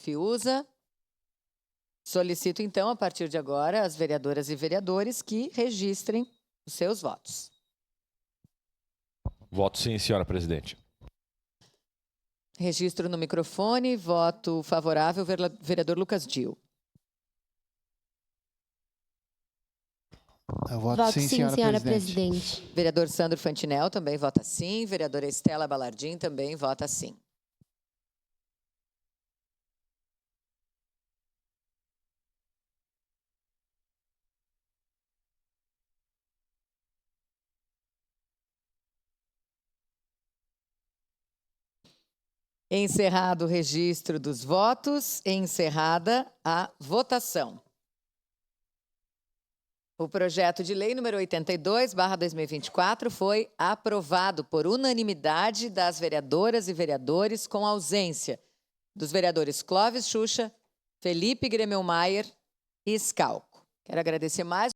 Fiuza. Solicito, então, a partir de agora, as vereadoras e vereadores que registrem os seus votos. Voto sim, senhora presidente. Registro no microfone, voto favorável, vereador Lucas Dil. Eu voto sim, senhora presidente. Vereador Sandro Fantinel também vota sim. Vereadora Estela Balardim também vota sim. Encerrado o registro dos votos, encerrada a votação. O projeto de lei número 82/2024 foi aprovado por unanimidade das vereadoras e vereadores, com ausência dos vereadores Clóvis Xuxa, Felipe Gremelmaier e Scalco. Quero agradecer mais